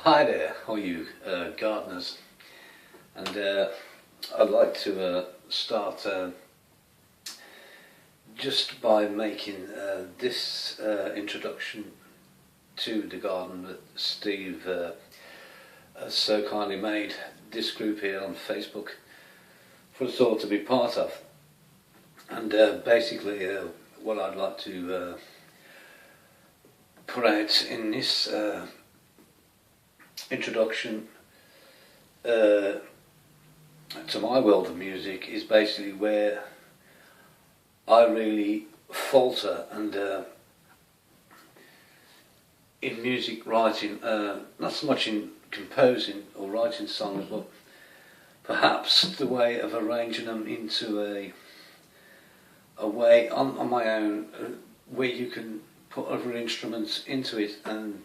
Hi there, how are you gardeners? And I'd like to start just by making this introduction to the garden that Steve has so kindly made this group here on Facebook for us all to be part of. And basically what I'd like to put out in this introduction to my world of music is basically where I really falter, and in music writing, not so much in composing or writing songs, but perhaps the way of arranging them into a way on my own where you can put other instruments into it and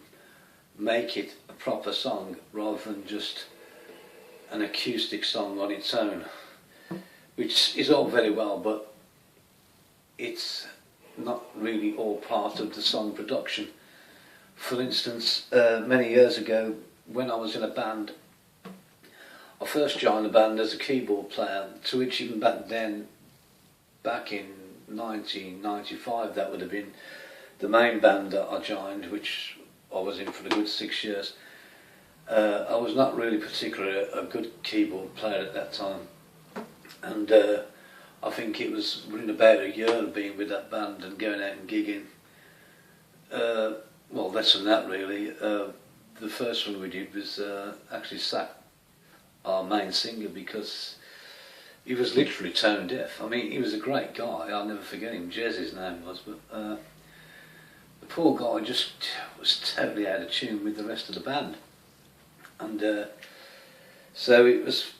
make it a proper song rather than just an acoustic song on its own, which is all very well, but it's not really all part of the song production. For instance, many years ago when I was in a band, I first joined the band as a keyboard player, to which even back then, back in 1995, that would have been the main band that I joined, which I was in for a good 6 years. I was not really particularly a good keyboard player at that time, and I think it was within about a year of being with that band and going out and gigging, well, less than that really. The first one we did was actually sacked our main singer because he was literally tone deaf. I mean, he was a great guy, I'll never forget him, Jez his name was, but the poor guy just was totally out of tune with the rest of the band. And so it was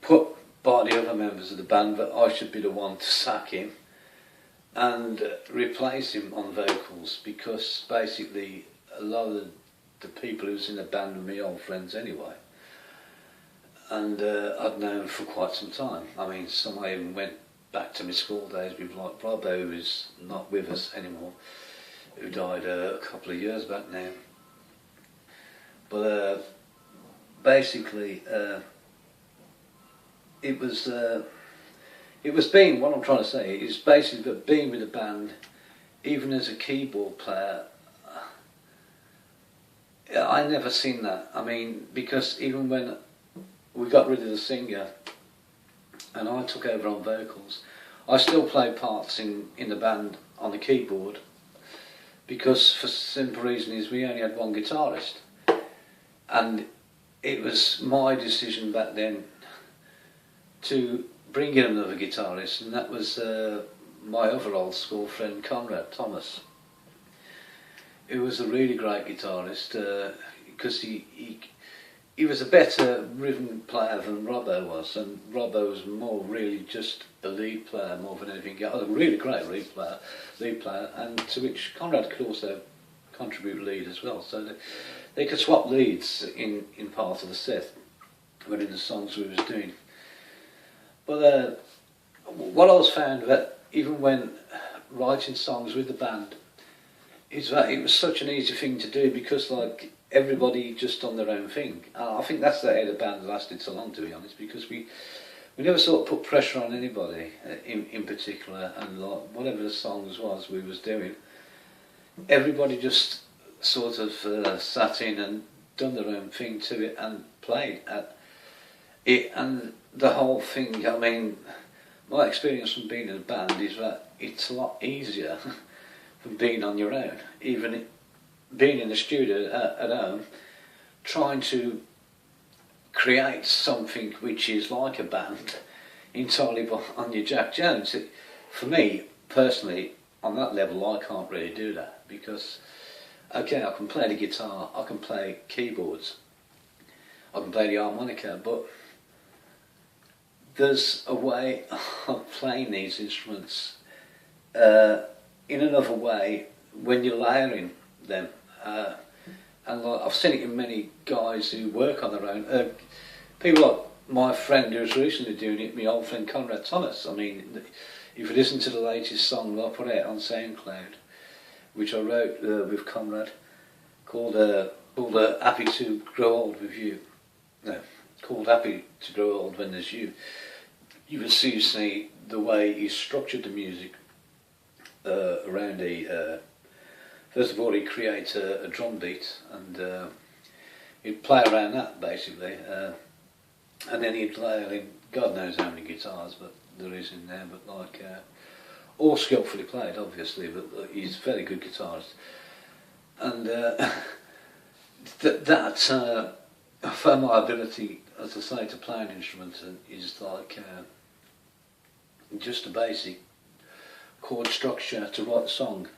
put by the other members of the band that I should be the one to sack him and replace him on vocals, because basically a lot of the people who was in the band were my old friends anyway, and I'd known for quite some time. I mean, some I even went back to my school days with, like Robbo, who's not with us anymore, who died a couple of years back now. But basically it was being, what I'm trying to say is basically that being with a band, even as a keyboard player, I never seen that. I mean, because even when we got rid of the singer and I took over on vocals, I still played parts in the band on the keyboard, because for simple reason is we only had one guitarist, and it was my decision back then to bring in another guitarist, and that was my other old school friend Conrad Thomas, who was a really great guitarist, because he was a better rhythm player than Robbo was, and Robbo was more really just a lead player more than anything else. A really great lead player, and to which Conrad could also contribute lead as well. So they could swap leads in part of the set, but in the songs we was doing. But what I was found that even when writing songs with the band, is that it was such an easy thing to do, because like everybody just done their own thing. I think that's how the band lasted so long, to be honest, because we never sort of put pressure on anybody in particular, and like whatever the songs was we was doing, everybody just sort of sat in and done their own thing to it and played at it. And the whole thing, I mean, my experience from being in a band is that it's a lot easier than being on your own. Even being in the studio at home, trying to create something which is like a band entirely on your Jack Jones. For me personally, on that level, I can't really do that, because okay, I can play the guitar, I can play keyboards, I can play the harmonica, but there's a way of playing these instruments in another way when you're layering them. And like, I've seen it in many guys who work on their own. People like my friend who's recently doing it, my old friend Conrad Thomas. I mean, if you listen to the latest song that I put out on SoundCloud, which I wrote with Conrad, called called Happy to Grow Old with You. No, called Happy to Grow Old When There's You. You would see the way he structured the music around first of all he'd create a drum beat and he'd play around that basically, and then he'd play in God knows how many guitars but there is in there, but like all skillfully played obviously, but he's a very good guitarist. And that I found my ability, as I say, to play an instrument is like just a basic chord structure to write a song.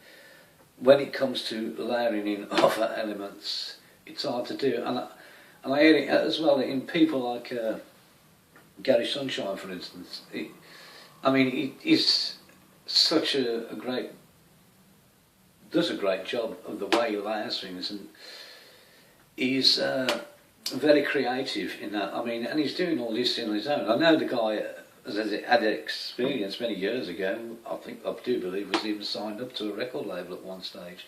When it comes to layering in other elements, it's hard to do, and I hear it as well in people like Gary Sunshine, for instance. He's such a great, does a great job of the way he layers things, and he's very creative in that. And he's doing all this on his own. I know the guy had experience many years ago. I do believe was even signed up to a record label at one stage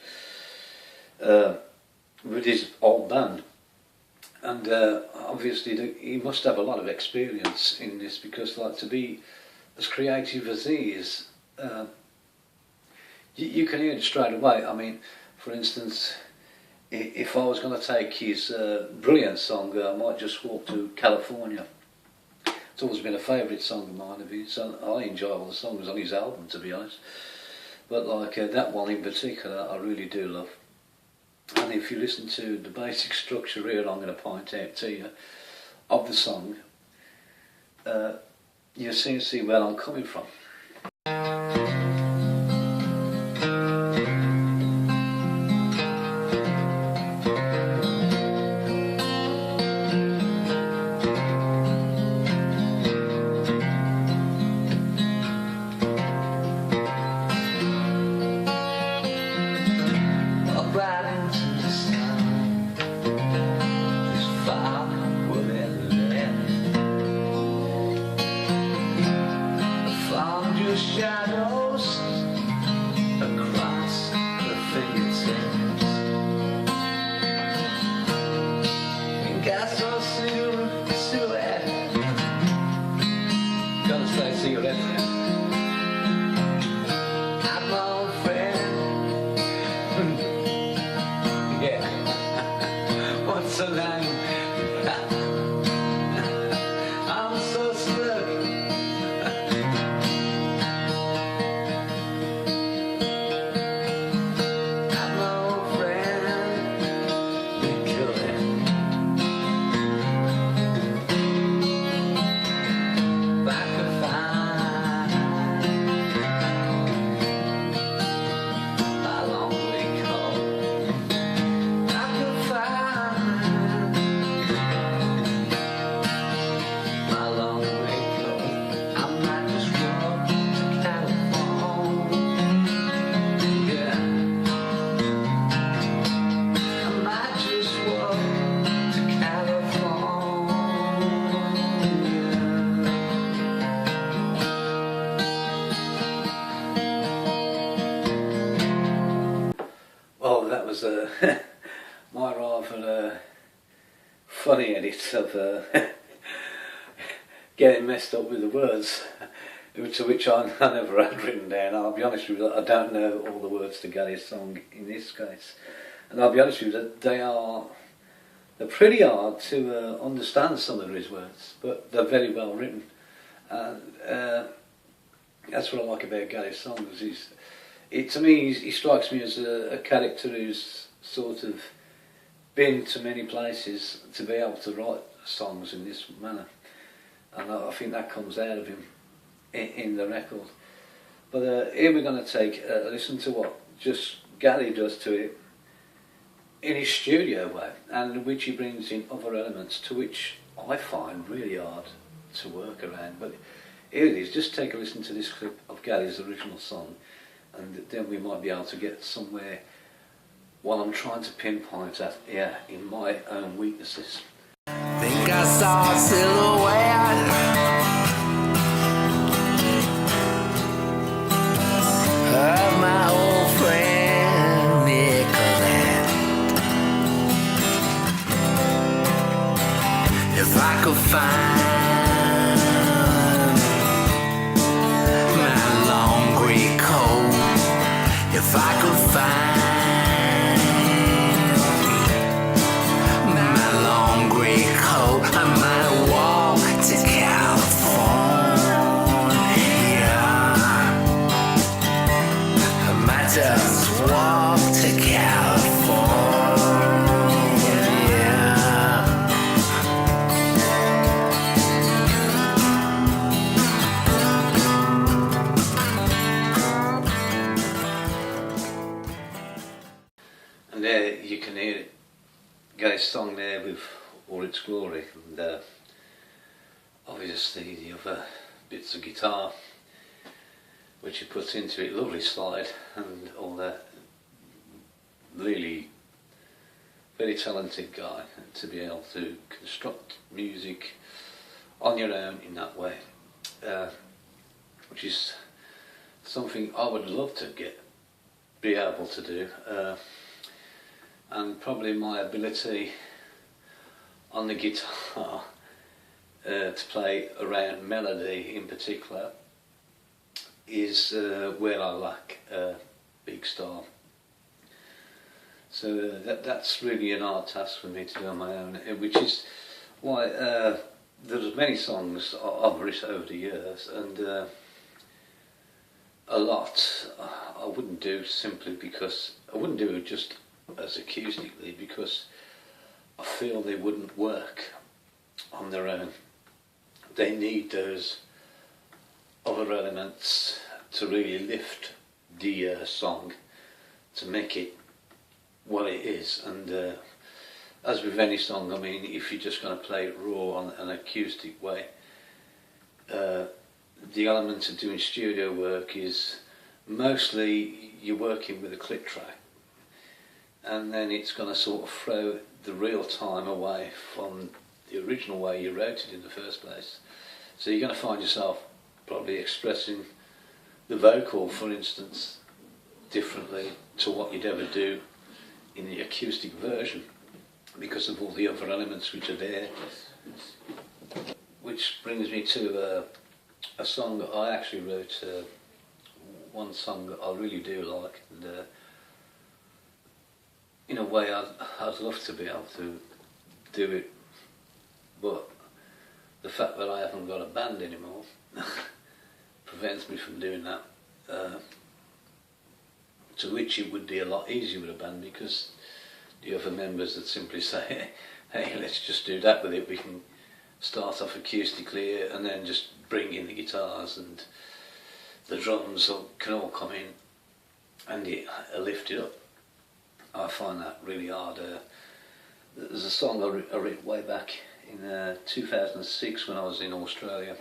with his old band, and obviously he must have a lot of experience in this, because like to be as creative as he is, you can hear it straight away. For instance, if I was going to take his Brilliant song, I Might Just Walk to California. It's always been a favourite song of mine of his. I enjoy all the songs on his album, to be honest. But like that one in particular, I really do love. And if you listen to the basic structure here, I'm going to point out to you, of the song, you see where I'm coming from. Shadows across the fingertips, and got some silhouette. Gotta say cigarette. I'm my old friend. Yeah. What's her name? I'm so stuck. That was my rather funny edit of getting messed up with the words, to which I never had written down. I'll be honest with you, I don't know all the words to Gary's song in this case, and I'll be honest with you, they're pretty hard to understand, some of his words, but they're very well written, and that's what I like about Gary's songs. To me, he strikes me as a character who's sort of been to many places to be able to write songs in this manner, and I think that comes out of him in the record. But here we're going to take a listen to what just Gary does to it in his studio way, and which he brings in other elements to which I find really hard to work around. But here it is. Just take a listen to this clip of Gary's original song, and then we might be able to get somewhere while I'm trying to pinpoint at in my own weaknesses. Think I saw a silhouette of my old friend Nicolette. could find my long gray coat, if I could find my long gray coat, I might walk to California. I might just walk to California. And there you can hear it, Gay's song there with all its glory, and obviously the other bits of guitar which he puts into it, lovely slide, and all that. Really very talented guy to be able to construct music on your own in that way, which is something I would love to be able to do, and probably my ability on the guitar to play around melody in particular is where I lack a big star. So that's really an hard task for me to do on my own, which is why there's many songs I've written over the years, and a lot I wouldn't do simply because I wouldn't do it just as acoustically, because I feel they wouldn't work on their own. They need those other elements to really lift the song, to make it what it is. And as with any song, I mean, if you're just going to play it raw on an acoustic way, the element of doing studio work is mostly you're working with a click track, and then it's going to sort of throw the real time away from the original way you wrote it in the first place. So you're going to find yourself probably expressing the vocal, for instance, differently to what you'd ever do in the acoustic version, because of all the other elements which are there. Which brings me to a song that I actually wrote, one song that I really do like, and in a way I'd love to be able to do it, but the fact that I haven't got a band anymore prevents me from doing that, to which it would be a lot easier with a band, because the other members would simply say, hey, let's just do that with it, we can start off acoustically and then just bring in the guitars and the drums can all come in and lift it up. I find that really hard. There's a song I wrote way back in 2006 when I was in Australia.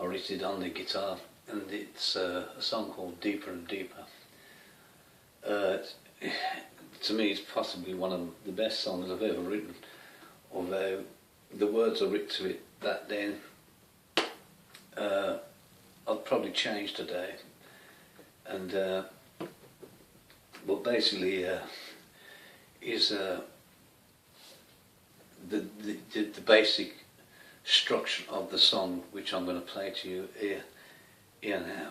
I wrote it on the guitar, and it's a song called Deeper and Deeper. To me, it's possibly one of the best songs I've ever written, although the words I wrote to it back then I've probably changed today, and but basically is the basic structure of the song, which I'm going to play to you here now.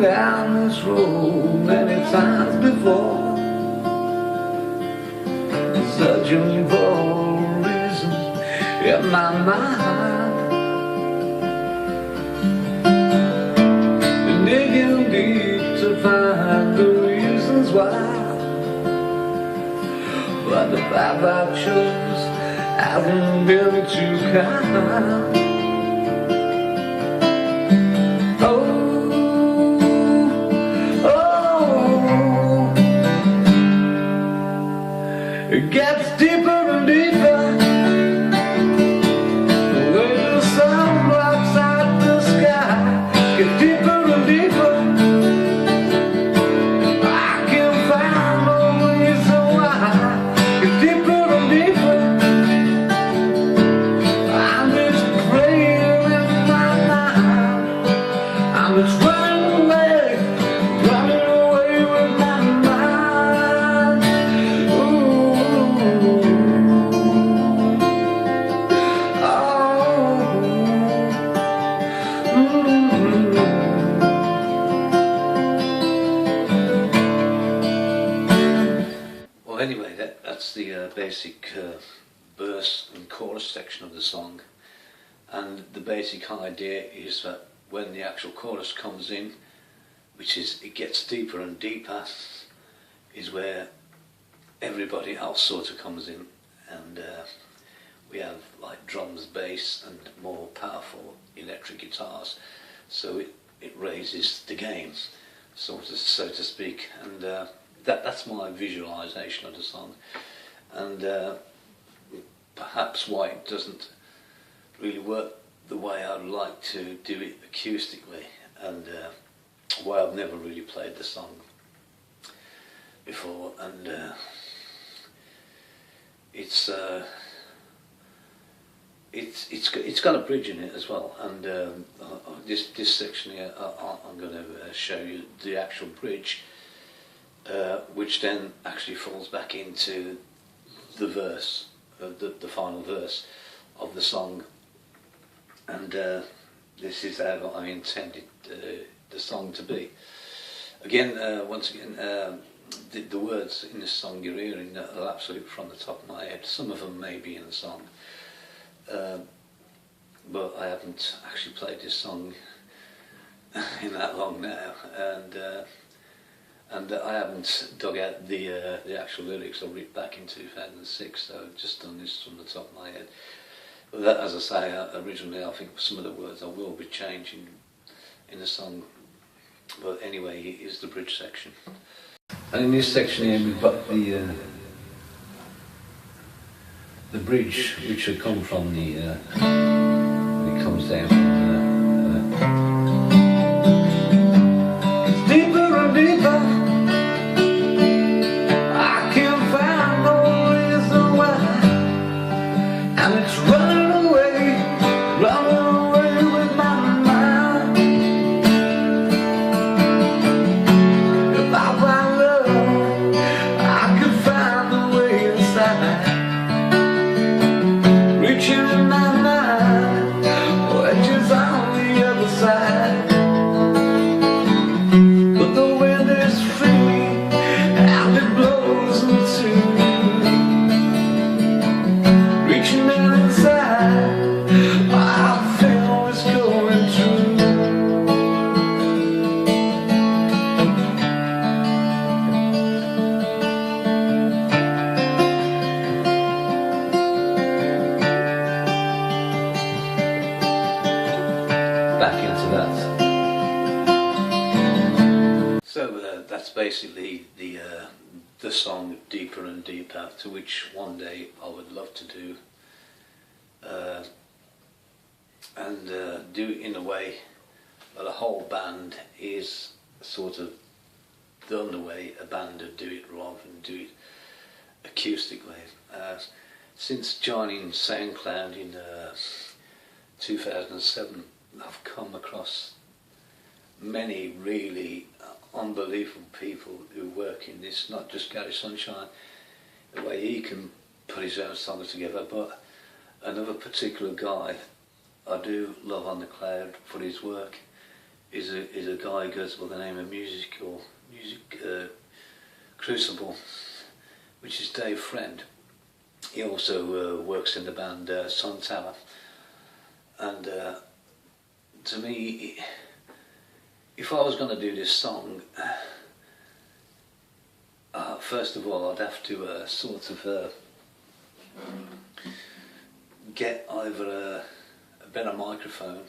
Down this road many times before, searching for a reason in my mind, digging deep to find the reasons why, but the path I chose hasn't been too kind. It gets deeper and deeper. The way the sun blocks out the sky gets deeper and deeper. I can't find no reason why. It's deeper and deeper. I'm just praying in my mind. I'm just running away with my mind. Ooh. Oh. Well, anyway, that's the basic verse and chorus section of the song, and the basic idea is that when the actual chorus comes in, which is it gets deeper and deeper, is where everybody else sort of comes in, and we have like drums, bass and more powerful electric guitars, so it raises the game, so to speak, and that's my visualization of the song, and perhaps why it doesn't really work the way I'd like to do it acoustically, and why I've never really played the song before, and it's got a bridge in it as well, and this section here I'm going to show you the actual bridge, which then actually falls back into the verse, the final verse of the song, and this is how I intended the song to be. Again, once again, the words in this song you're hearing are absolutely from the top of my head. Some of them may be in the song, but I haven't actually played this song in that long now, and I haven't dug out the actual lyrics. I read it back in 2006, so I've just done this from the top of my head. But that, as I say, originally I think some of the words I will be changing in the song. But anyway, here's the bridge section. And in this section here we've got the bridge, which will come from the it comes down from it's deeper and deeper. I can't find no reason why, and it's running away with my mind. If I find love, I could find a way inside, reaching in my mind, wedges on the other side. But the wind is free and it blows into me, reaching down inside, I feel it's going through. Back into that. So that's basically the song Deeper and Deeper, to which one day I would love to do, and do it in a way that a whole band is sort of done the way a band would do it, rather than do it acoustically. Since joining SoundCloud in 2007, I've come across many really unbelievable people who work in this, not just Gary Sunshine, the way he can put his own songs together, but another particular guy I do love on the cloud for his work is a guy who goes by the name of Music Crucible, which is Dave Friend. He also works in the band Sun Tower, and to me, if I was going to do this song, first of all I'd have to sort of get either a better microphone,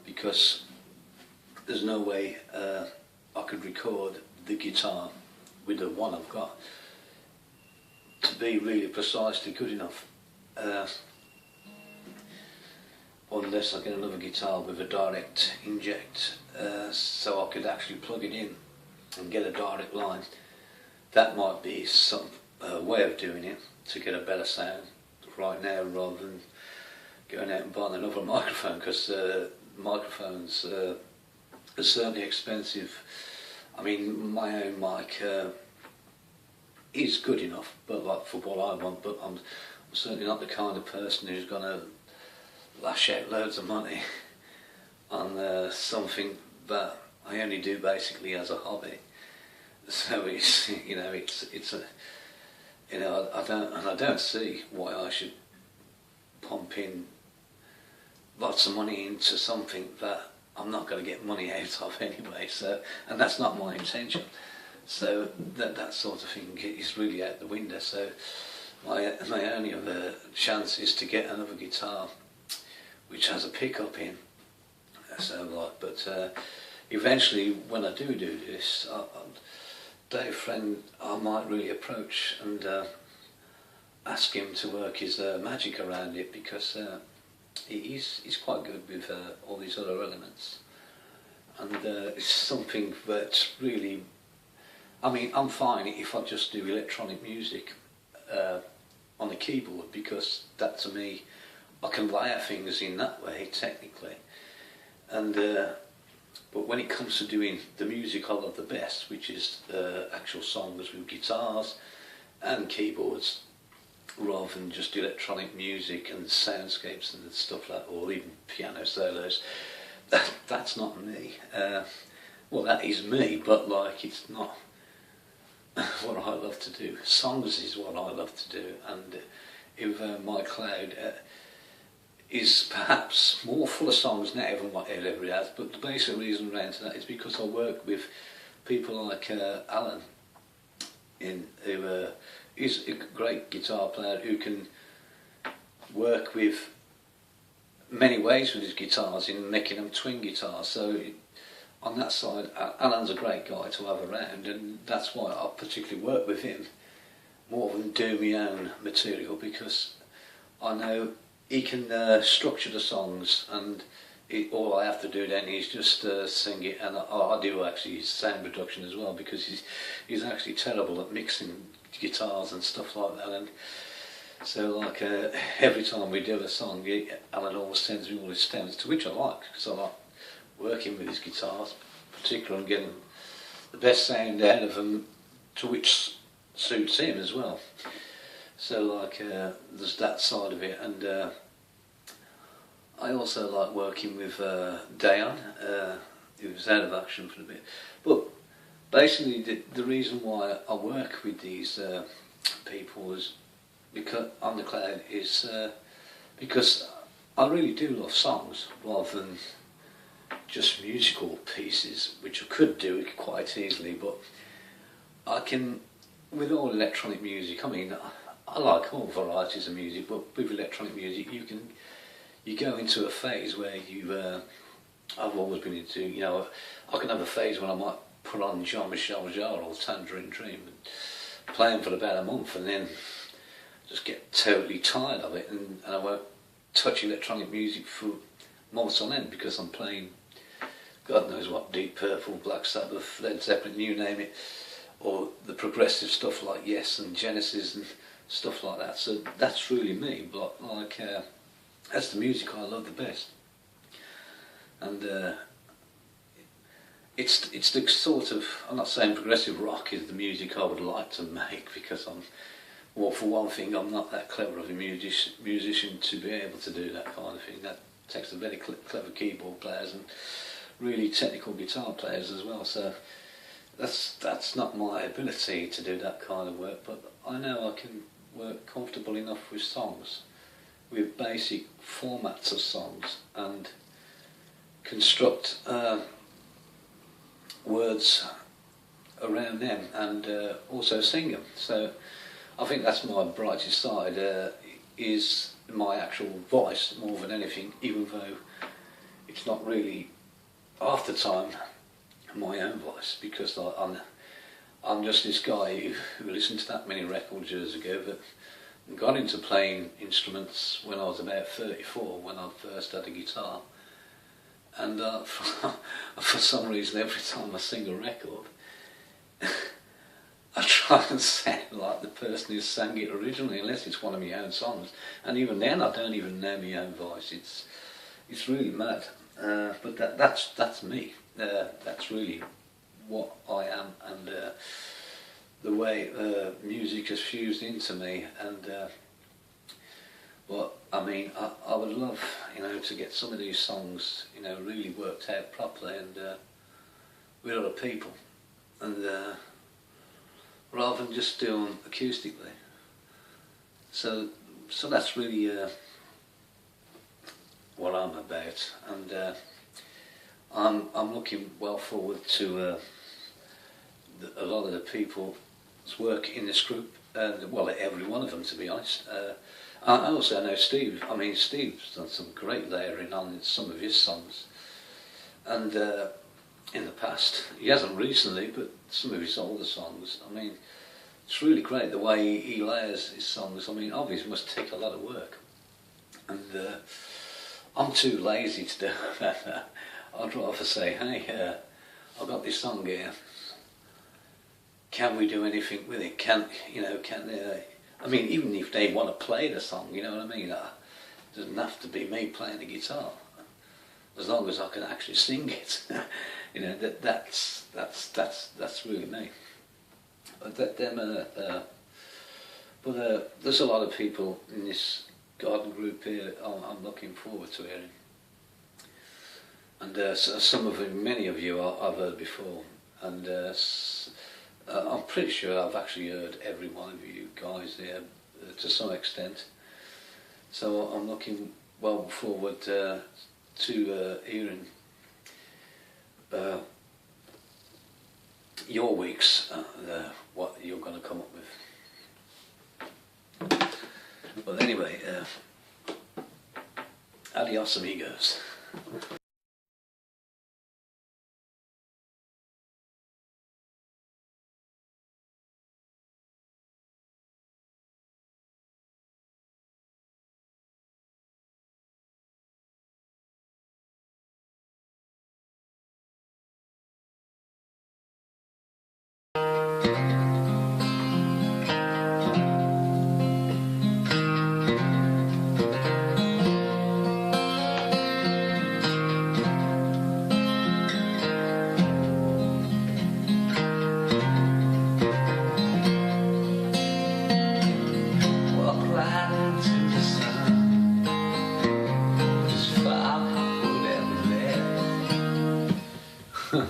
because there's no way I could record the guitar with the one I've got to be really precisely good enough. Unless I get another guitar with a direct inject, so I could actually plug it in and get a direct line. That might be some way of doing it to get a better sound right now, rather than going out and buying another microphone, because microphones are certainly expensive. I mean, my own mic is good enough, but like for what I want. But I'm certainly not the kind of person who's gonna lash out loads of money on something that I only do basically as a hobby. So it's it's a I don't see why I should pump in lots of money into something that I'm not going to get money out of anyway. So, and that's not my intention. So that sort of thing is really out the window. So my only other chance is to get another guitar which has a pickup in. So but eventually, when I do this, Dave Friend, I might really approach and ask him to work his magic around it, because he's quite good with all these other elements, and it's something that really, I mean, I'm fine if I just do electronic music on the keyboard, because that, to me, I can layer things in that way technically, and but when it comes to doing the music I love the best, which is actual songs with guitars and keyboards, rather than just electronic music and soundscapes and stuff like that, or even piano solos, that's not me. Well, that is me, but like, it's not what I love to do. Songs is what I love to do, and if my cloud is perhaps more full of songs now than what it ever has, but the basic reason around to that is because I work with people like Alan, who is a great guitar player who can work with many ways with his guitars in making them twin guitars. So on that side, Alan's a great guy to have around, and that's why I particularly work with him more than do my own material, because I know he can structure the songs, and all I have to do then is just sing it, and I do actually sound production as well, because he's actually terrible at mixing guitars and stuff like that. And so like every time we do a song, Alan always sends me all his stems, to which I like, because I like working with his guitars, particularly on getting the best sound out of them, to which suits him as well. So like there's that side of it, and I also like working with Dayan, who was out of action for a bit. But basically the reason why I work with these people is because on the cloud is because I really do love songs rather than just musical pieces, which I could do quite easily, but I can, with all electronic music, I mean, I like all varieties of music, but with electronic music you go into a phase where I've always been into, I can have a phase when I might put on Jean-Michel Jarre or Tangerine Dream and play them for about a month, and then just get totally tired of it, and I won't touch electronic music for months on end, because I'm playing God knows what, Deep Purple, Black Sabbath, Led Zeppelin, you name it, or the progressive stuff like Yes and Genesis and stuff like that. So that's really me, but like that's the music I love the best, and it's the sort of, I'm not saying progressive rock is the music I would like to make, because well, for one thing, I'm not that clever of a musician to be able to do that kind of thing. That takes a very clever keyboard players and really technical guitar players as well. So that's not my ability to do that kind of work, but I know I can work comfortable enough with songs, with basic formats of songs, and construct words around them, and also sing them. So I think that's my brightest side, is my actual voice more than anything, even though it's not really half the time my own voice, because I I'm just this guy who listened to that many records years ago, but got into playing instruments when I was about 34, when I first had a guitar. And for some reason, every time I sing a record, I try and sound like the person who sang it originally, unless it's one of my own songs. And even then, I don't even know my own voice. It's really mad. But that's me. That's really what I am, and the way music has fused into me. And well, I mean, I would love, to get some of these songs, really worked out properly and with other people, and rather than just do them acoustically. So that's really what I'm about, and I'm looking well forward to a lot of the people's work in this group, and well, every one of them, to be honest. I also know Steve. I mean, Steve's done some great layering on some of his songs, and in the past, he hasn't recently, but some of his older songs. I mean, it's really great the way he layers his songs. I mean, obviously, it must take a lot of work, and I'm too lazy to do that. I'd rather say, hey, I've got this song here. Can we do anything with it? I mean, even if they want to play the song, you know what I mean? It doesn't have to be me playing the guitar, as long as I can actually sing it. That's really me. But there's a lot of people in this garden group here. I'm looking forward to hearing, and some of them, many of you, I've heard before, and I'm pretty sure I've actually heard every one of you guys here to some extent. So I'm looking well forward to hearing your weeks, what you're going to come up with. Well, anyway, adios amigos.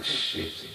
Shit.